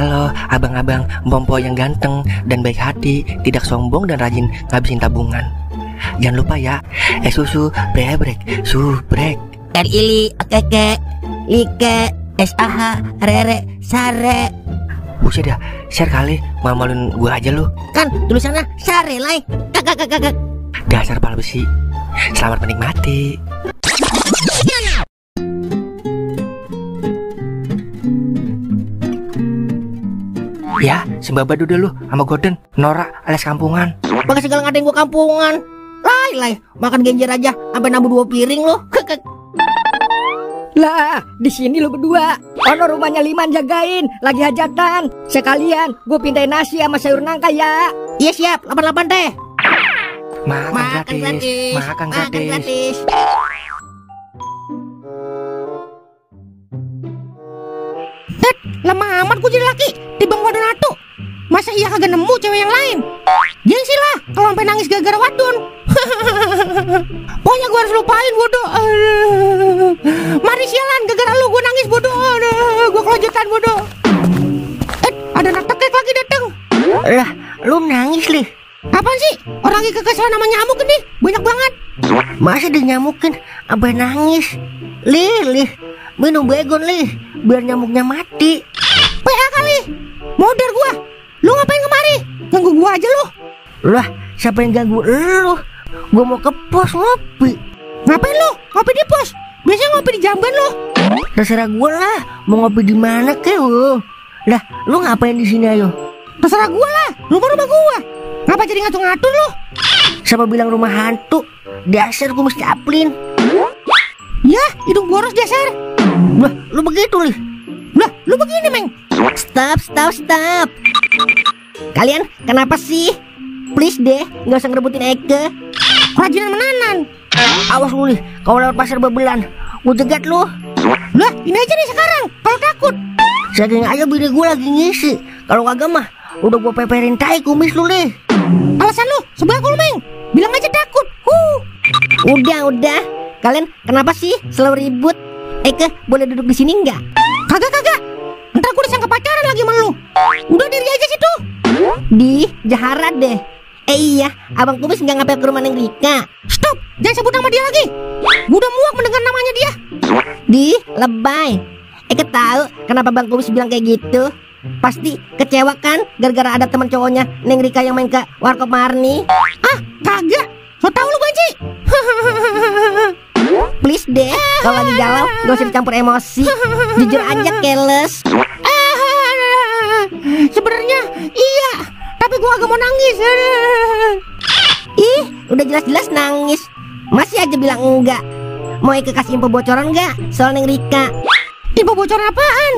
Halo abang-abang Bompo yang ganteng dan baik hati, tidak sombong dan rajin ngabisin tabungan. Jangan lupa ya, susu brebrek, subrek. Ili, keke, like, SAH, rere, sare. Buset dah, share kali, malu-maluin gua aja lu. Kan tulisannya sare lai. Kakak. Dasar pala besi. Selamat menikmati. Ya, sembabadu deh lu sama Gordon, Nora alias kampungan. Pakai segala ngatain gua kampungan. Lai, makan genjer aja sampai nambah 2 piring lu. Lah, di sini lu berdua. Ono rumahnya Liman jagain, lagi hajatan. Sekalian gue pindahin nasi sama sayur nangka ya. Iya siap, 88 teh. Makan gratis. Lama amat gue jadi laki di Bang Wadon. Masa iya kagak nemu cewek yang lain? Gengsi lah kalau sampai nangis gara-gara wadon. Pokoknya gue harus lupain bodoh. Mari sialan, gara-gara lu gue nangis bodoh. Gue kelanjutan bodoh. Ada anak tekek lagi datang. Lah, lu nangis lih. Apaan sih? Orang lagi kekesalan sama nyamuk ini banyak banget. Masa dinyamukin sampai nangis? Lih, minum begon lih, biar nyamuknya mati. PA kali. Modar gua. Lu ngapain kemari? Ganggu gua aja lu. Lah, siapa yang ganggu lu? Gua mau ke pos ngopi. Ngapain lu? Ngopi di pos? Biasanya ngopi di jamban lu. Terserah gua lah, mau ngopi di mana kek lu. Lah, lu ngapain di sini ayo? Terserah gua lah, rumah gua. Ngapa jadi ngatur-ngatur lu? Siapa bilang rumah hantu? Dasar kumis caplin. Ya, hidung boros dasar. Lah, lu begitu lih. Lah, lu begini, Meng. Stop. Kalian kenapa sih? Please deh, nggak usah ngerebutin Eke. Kerajinan menanan. Awas lu nih, kalau lewat pasar Babelan, gua jegat lu. Lah, ini aja nih sekarang, kalau takut. Saking aja bini gua lagi ngisi. Kalau kagak mah, udah gua peperin tai kumis lu nih. Alasan lu, sebelah lu, Meng. Bilang aja takut. Udah. Kalian kenapa sih selalu ribut? Eke, boleh duduk di sini nggak? Kagak. Ntar gue disangka pacaran lagi sama lu. Udah diri aja situ. Di Jaharat deh. Iya, abang kumis nggak ngapel ke rumah Neng Rika. Stop, jangan sebut nama dia lagi. Gue udah muak mendengar namanya dia. Di lebay. Eke tahu kenapa bang kumis bilang kayak gitu? Pasti kecewa kan gara-gara ada teman cowoknya Neng Rika yang main ke warkop Marni. Ah, kagak. So tau lu Banci. Please deh, kalau lagi galau gak usah dicampur emosi. Jujur aja keles. Sebenarnya iya, tapi gua agak mau nangis. Ih, udah jelas-jelas nangis, masih aja bilang enggak. Mau Eke kasih info bocoran enggak soal Neng Rika? Info bocoran apaan?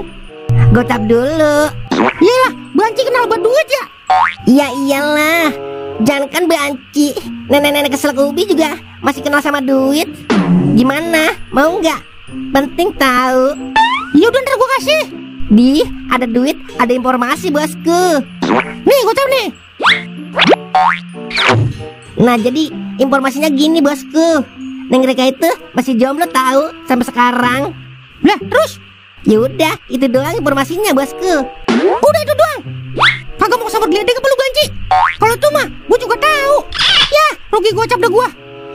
Gocap dulu. Iyalah, Banci kenal berduit ya? Iya iyalah. Jangan kan Banci, nenek-nenek kesel Ubi juga masih kenal sama duit. Gimana? Mau nggak? Penting tahu. Yaudah ntar gua kasih. Di, ada duit, ada informasi bosku. Nih, gocap nih. Nah jadi informasinya gini bosku. Neng Rika itu masih jomblo tahu sampai sekarang. Lah terus? Yaudah, itu doang informasinya bosku. Udah itu doang. Kagak mau sabar geledek apa lu Banci? Kalau itu mah gua juga tahu. Ya, rugi gocap dah gua.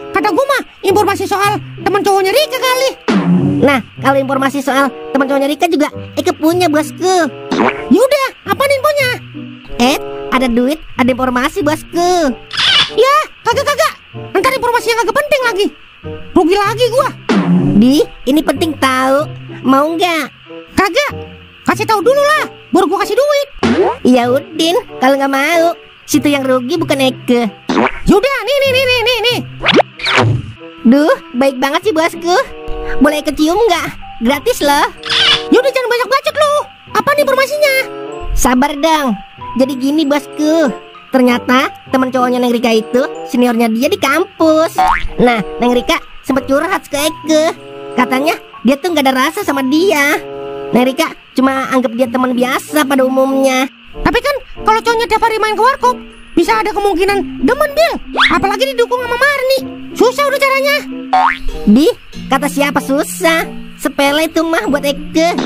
Kata gua mah informasi soal teman cowoknya Rika kali. Nah, kalau informasi soal teman cowoknya Rika juga Eke punya bosku. Yaudah, apaan infonya? Ada duit, ada informasi bosku. Ya, kagak. Ntar informasi yang kagak penting lagi. Rugi lagi gua. Di, ini penting tahu. Mau nggak? Kagak. Kasih tahu dulu lah, baru gua kasih duit. Ya Udin, kalau nggak mau, situ yang rugi bukan Eke. Yaudah, nih. Duh, baik banget sih bosku. Boleh Eke cium nggak? Gratis loh. Yaudah jangan banyak bacot lu. Apa nih informasinya? Sabar dong. Jadi gini bosku. Ternyata teman cowoknya Neng Rika itu seniornya dia di kampus. Nah, Neng Rika sempet curhat ke Eke. Katanya dia tuh nggak ada rasa sama dia. Neng Rika cuma anggap dia teman biasa pada umumnya. Tapi kan kalau cowoknya tiap hari main ke warkop, bisa ada kemungkinan demen Bil. Apalagi didukung sama Marni. Susah udah caranya. Di, kata siapa susah? sepele itu mah buat Eke.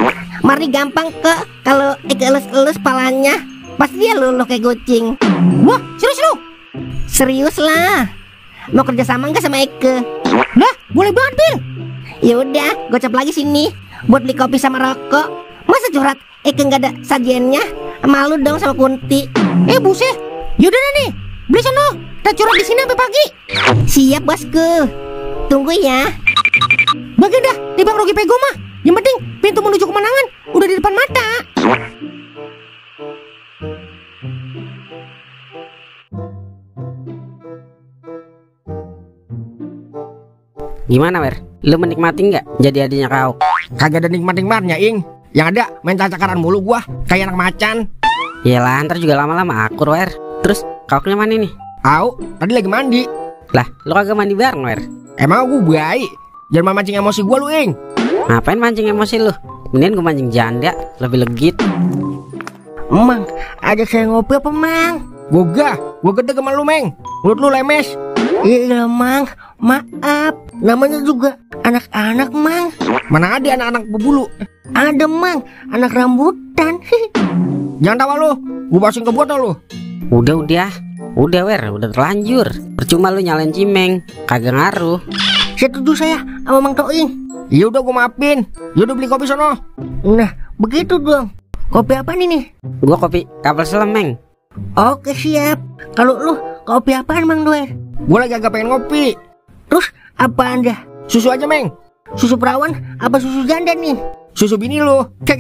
Marni gampang kok. Kalau Eke elus-elus palanya, pasti dia luluh kayak kucing. Wah, serius lu? Serius lah. Mau kerja sama nggak sama Eke? Lah, boleh banget, Bil. Ya udah, gocap lagi sini buat beli kopi sama rokok. Masa curhat Eke nggak ada sajiannya? Malu dong sama Kunti. Buset. Yaudah nih, beli sono. Kita curhat di sini sampai pagi. Siap bosku. Tunggu ya. Bagian dah di Bang Rogi Pego mah. Yang penting pintu menuju kemenangan udah di depan mata. Gimana, Wer? Lu menikmati nggak jadi adiknya kau? Kagak ada nikmat-nikmatnya, Ing. Yang ada main cakaran mulu gua, kayak anak macan. Yalah, ntar juga lama-lama akur, Wer. Terus kau kemana nih? Au, tadi lagi mandi. Lah, lu kagak mandi bareng, Wer? Emang gua baik. Jangan mancing emosi gua lu, Ing. Ngapain mancing emosi lu? Mendingan gua mancing janda, lebih legit. Mang, ada saya ngopi apa, Mang? Gua gede sama lu, Meng. Mulut lu lemes. Iya, Mang. Maaf. Namanya juga anak-anak, Mang. Mana ada anak-anak bebulu? Ada, Mang. Anak rambutan. Jangan tawa lu. Gua basing ke botol lu. Udah, Wer, udah terlanjur. Percuma lu nyalain Cimeng, kagak ngaruh. Setuju saya sama Mang Toing. Ya udah gua maafin. Yaudah beli kopi sono. Nah, begitu dong. Kopi apa nih? Gua kopi kapal selam, Meng. Oke, siap. Kalau lu kopi apaan, Mang Doer? Gua lagi agak pengen ngopi. Terus apaan dah? Susu aja, Meng. Susu perawan apa susu janda nih? Susu bini lu. Kek.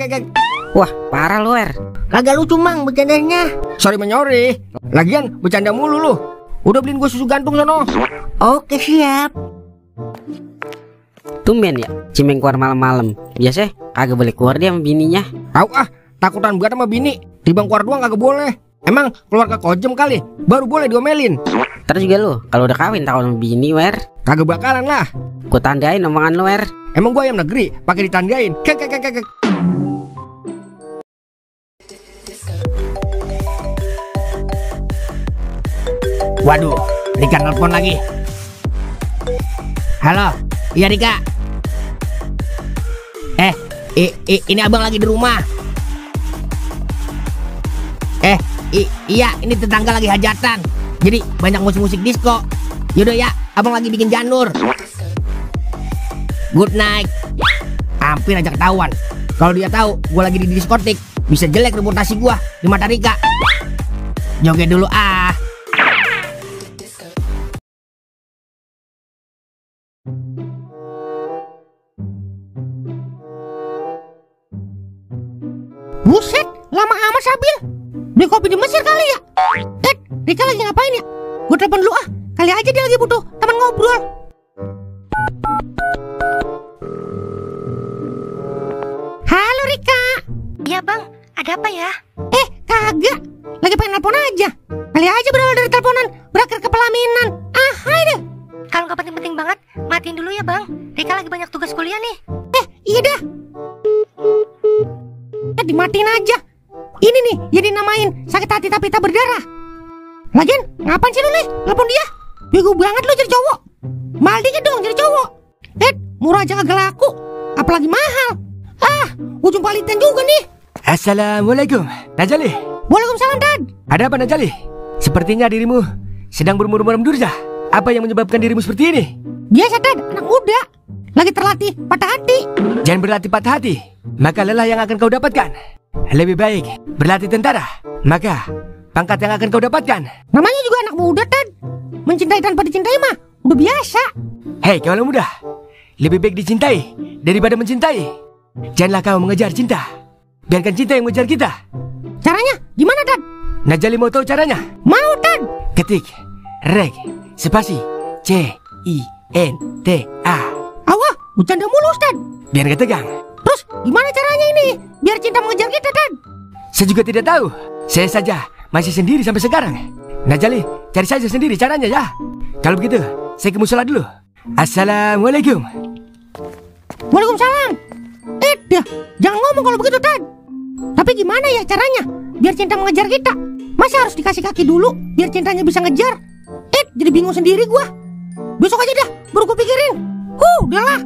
Wah, parah lu, Wer. Kagak lucu, Mang, bercandanya. Sorry menyori. Lagian bercanda mulu lu. Udah beliin gua susu gantung sono. Oke, siap. Tumben ya, Cimeng keluar malam-malam. Biasanya kagak boleh keluar dia sama bininya. Au takutan banget sama bini. Tibang keluar doang kagak boleh. Emang keluar ke kojem kali, baru boleh diomelin. Terus juga lu, kalau udah kawin takut sama bini, Wer. Kagak bakalan lah. Gua tandain omongan lu, Wer. Emang gua ayam negeri, pakai ditandain. Kek. Waduh, Rika nelpon lagi. Halo, iya Rika. Ini abang lagi di rumah. Iya, ini tetangga lagi hajatan. Jadi banyak musik-musik disco. Yaudah ya, abang lagi bikin janur. Good night. Hampir aja ketahuan. Kalau dia tahu gua lagi di diskotik, bisa jelek reputasi gua di mata Rika. Joget dulu ah. Buset, lama amat Sabil. Beli kopi di Mesir kali ya. Rika lagi ngapain ya? Gue telepon dulu ah. Kali aja dia lagi butuh teman ngobrol. Halo Rika. Iya, Bang. Ada apa ya? Kagak. Lagi pengen telepon aja. Kali aja berawal dari teleponan berakhir ke pelaminan. Hai deh. Kalau nggak penting-penting banget, matiin dulu ya, Bang. Rika lagi banyak tugas kuliah nih. Iya dah. Dimatiin aja. Ini nih yang dinamain sakit hati tapi tak berdarah. Lagian ngapain sih lu nih telepon dia? Bego banget lu jadi cowok. Mahal dikit dong jadi cowok. Murah aja kagak laku, apalagi mahal. Ujung palitan juga nih. Assalamualaikum, Najali. Waalaikumsalam, Dad. Ada apa, Najali? Sepertinya dirimu sedang bermuram-muram durja. Apa yang menyebabkan dirimu seperti ini? Biasa, Dad, anak muda. Lagi terlatih patah hati. Jangan berlatih patah hati, maka lelah yang akan kau dapatkan. Lebih baik berlatih tentara, maka pangkat yang akan kau dapatkan. Namanya juga anak muda, Dad. Mencintai tanpa dicintai mah udah biasa. Hei kaula muda, lebih baik dicintai daripada mencintai. Janganlah kau mengejar cinta, biarkan cinta yang mengejar kita. Caranya gimana, Dad? Najali mau tahu caranya? Mau, Dad. Ketik reg spasi CINTA. Awah, bercanda mulu, Dad. Biar gak tegang. Terus gimana caranya ini biar cinta mengejar kita, Dad? Saya juga tidak tahu. Saya saja masih sendiri sampai sekarang. Najali, cari saja sendiri caranya ya. Kalau begitu, saya ke musola dulu. Assalamualaikum. Waalaikumsalam. Dah, jangan ngomong kalau begitu, Dad. Tapi gimana ya caranya biar cinta mengejar kita? Masa harus dikasih kaki dulu biar cintanya bisa ngejar? Jadi bingung sendiri gua. Besok aja dah, baru gua pikirin. Udahlah.